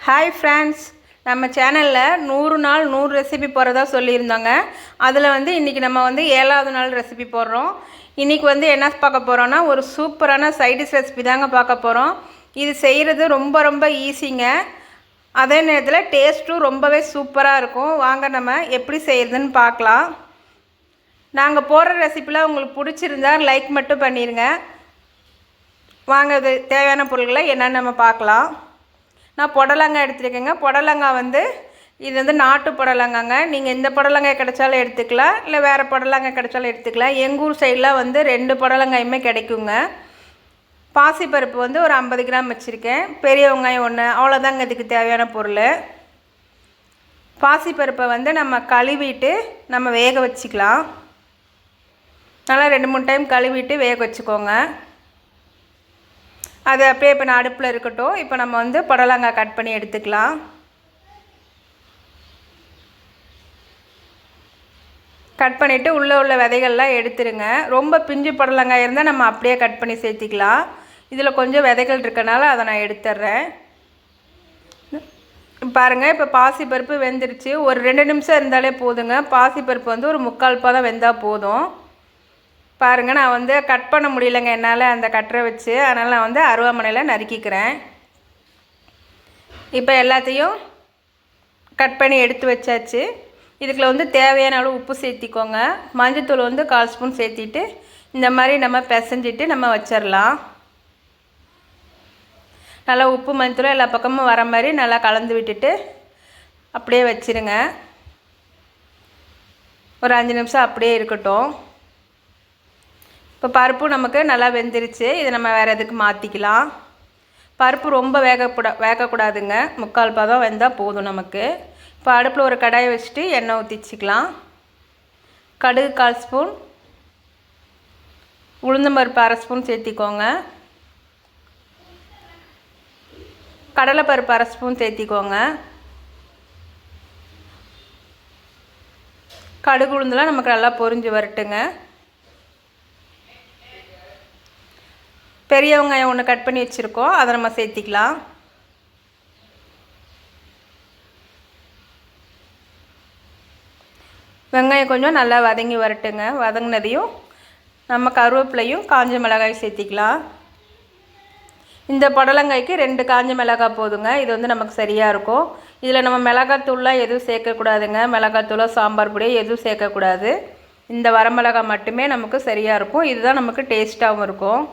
Hi friends, நம்ம சேனலில் 100 நாள் 100 ரெசிபி போடுறதா சொல்லியிருந்தோங்க. அதில் இன்றைக்கி நம்ம 7வது நாள் ரெசிபி போடுறோம். இன்றைக்கி என்ன பார்க்க போகிறோன்னா, ஒரு சூப்பரான சைடிஷ் ரெசிபி தாங்க பார்க்க போகிறோம். இது செய்கிறது ரொம்ப ரொம்ப ஈஸிங்க. அதே நேரத்தில் டேஸ்ட்டும் ரொம்பவே சூப்பராக இருக்கும். வாங்க நம்ம எப்படி செய்கிறதுன்னு பார்க்கலாம். நாங்கள் போடுற ரெசிப்பிலாம் உங்களுக்கு பிடிச்சிருந்தா லைக் மட்டும் பண்ணிடுங்க. வாங்க இது தேவையான பொருட்களை என்னென்னு நம்ம பார்க்கலாம். நான் புடலங்காய் எடுத்துருக்கேங்க. புடலங்காய் இது நாட்டு புடலங்காங்க. நீங்கள் எந்த புடலங்காய் கிடைச்சாலும் எடுத்துக்கலாம், இல்லை வேறு புடலங்காய் கிடைச்சாலும் எடுத்துக்கலாம். எங்கள் ஊர் சைடில் 2 புடலங்காயுமே கிடைக்குங்க. பாசிப்பருப்பு ஒரு 50 கிராம் வச்சுருக்கேன். பெரிய வெங்காயம் 1, அவ்வளோதாங்க இதுக்கு தேவையான பொருள். பாசிப்பருப்பை நம்ம கழுவிட்டு நம்ம வேக வச்சுக்கலாம். நல்லா 2-3 டைம் கழுவிட்டு வேக வச்சுக்கோங்க. அது அப்படியே இப்போ நான் அடுப்பில் இருக்கட்டும். இப்போ நம்ம புடலங்காய் கட் பண்ணி எடுத்துக்கலாம். கட் பண்ணிவிட்டு உள்ளே உள்ள விதைகள்லாம் எடுத்துருங்க. ரொம்ப பிஞ்சு புடலங்காய் இருந்தால் நம்ம அப்படியே கட் பண்ணி சேர்த்திக்கலாம். இதில் கொஞ்சம் விதைகள் இருக்கனால அதை நான் எடுத்துட்றேன். பாருங்கள், இப்போ பாசிப்பருப்பு வெந்துருச்சு. ஒரு 2 நிமிஷம் இருந்தாலே போதுங்க. பாசிப்பருப்பு ஒரு 3/4 பதம் வெந்தால் போதும். பாருங்கள், நான் கட் பண்ண முடியலைங்க என்னால் அந்த கட்டரை வச்சு. அதனால் நான் அருவாமனையில் நறுக்கிக்கிறேன். இப்போ எல்லாத்தையும் கட் பண்ணி எடுத்து வச்சாச்சு. இதுக்குள்ள தேவையான அளவு உப்பு சேர்த்திக்கோங்க. மஞ்சத்தூள் 1/4 ஸ்பூன் சேர்த்திட்டு இந்த மாதிரி நம்ம பிசைஞ்சிட்டு நம்ம வச்சிடலாம். நல்லா உப்பு மஞ்சத்தூள் எல்லா பக்கமும் வர மாதிரி நல்லா கலந்து விட்டுட்டு அப்படியே வச்சுருங்க. ஒரு 5 நிமிஷம் அப்படியே இருக்கட்டும். இப்போ பருப்பு நமக்கு நல்லா வெந்துருச்சு. இதை நம்ம வேறு எதுக்கு மாற்றிக்கலாம். பருப்பு ரொம்ப வேகக்கூடாதுங்க. 3/4 பதம் வெந்தால் போதும் நமக்கு. இப்போ அடுப்பில் ஒரு கடாயை வச்சுட்டு எண்ணெய் ஊற்றிச்சிக்கலாம். கடுகு 1/4 ஸ்பூன், உளுந்தம்பருப்பு 1/2 ஸ்பூன் சேர்த்திக்கோங்க. கடலைப்பருப்பு 1/2 ஸ்பூன் சேர்த்திக்கோங்க. கடுகு உளுந்தெலாம் நமக்கு நல்லா பொரிஞ்சு வரட்டுங்க. பெரிய வெங்காயம் 1 கட் பண்ணி வச்சுருக்கோம், அதை நம்ம சேர்த்திக்கலாம். வெங்காயம் கொஞ்சம் நல்லா வதங்கி வரட்டுங்க. வதங்கினதையும் நம்ம கருவேப்பிலையும் காஞ்ச மிளகாய் சேர்த்திக்கலாம். இந்த புடலங்காய்க்கு 2 காஞ்ச மிளகாய் போதுங்க. இது நமக்கு சரியாக இருக்கும். இதில் நம்ம மிளகாத்தூள்லாம் எதுவும் சேர்க்கக்கூடாதுங்க. மிளகாத்தூளோ சாம்பார் பொடியோ எதுவும் சேர்க்கக்கூடாது. இந்த வரமிளகாய் மட்டுமே நமக்கு சரியாக இருக்கும். இதுதான் நமக்கு டேஸ்ட்டாகவும் இருக்கும்.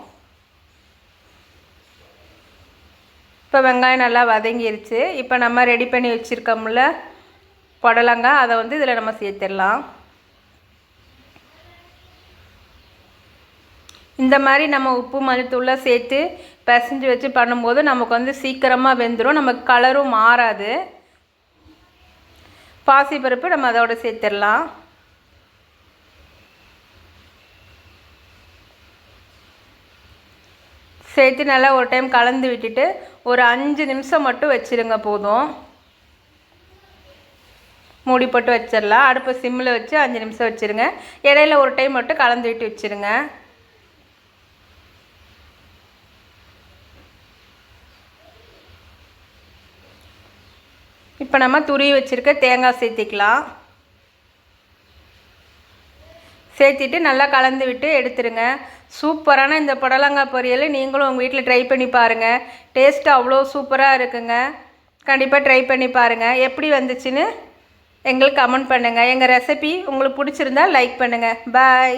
இப்போ வெங்காயம் நல்லா வதங்கிருச்சு. இப்போ நம்ம ரெடி பண்ணி வச்சுருக்கோம்ல புடலங்காய், அதை இதில் நம்ம சேர்த்துடலாம். இந்த மாதிரி நம்ம உப்பு மஞ்சத்தூள்லாம் சேர்த்து பிசைஞ்சு வச்சு பண்ணும்போது நமக்கு சீக்கிரமாக வெந்துடும். நமக்கு கலரும் மாறாது. பாசிப்பருப்பு நம்ம அதோட சேர்த்துடலாம். சேர்த்து நல்லா ஒரு டைம் கலந்து விட்டுட்டு ஒரு 5 நிமிஷம் மட்டும் வச்சுருங்க போதும். மூடி போட்டு வச்சிடலாம். அடுப்பை சிம்மில் வச்சு 5 நிமிஷம் வச்சுருங்க. இடையில ஒரு டைம் மட்டும் கலந்து விட்டு வச்சுருங்க. இப்போ நம்ம துருவி வச்சுருக்க தேங்காய் சேர்த்திக்கலாம். சேர்த்திட்டு நல்லா கலந்து விட்டு எடுத்துருங்க. சூப்பரான இந்த புடலங்காய் பொரியல் நீங்களும் உங்கள் வீட்டில் ட்ரை பண்ணி பாருங்கள். டேஸ்ட்டு அவ்வளோ சூப்பராக இருக்குங்க. கண்டிப்பாக ட்ரை பண்ணி பாருங்கள். எப்படி வந்துச்சுன்னு எங்களுக்கு கமெண்ட் பண்ணுங்கள். எங்கள் ரெசிபி உங்களுக்கு பிடிச்சிருந்தா லைக் பண்ணுங்கள். பாய்.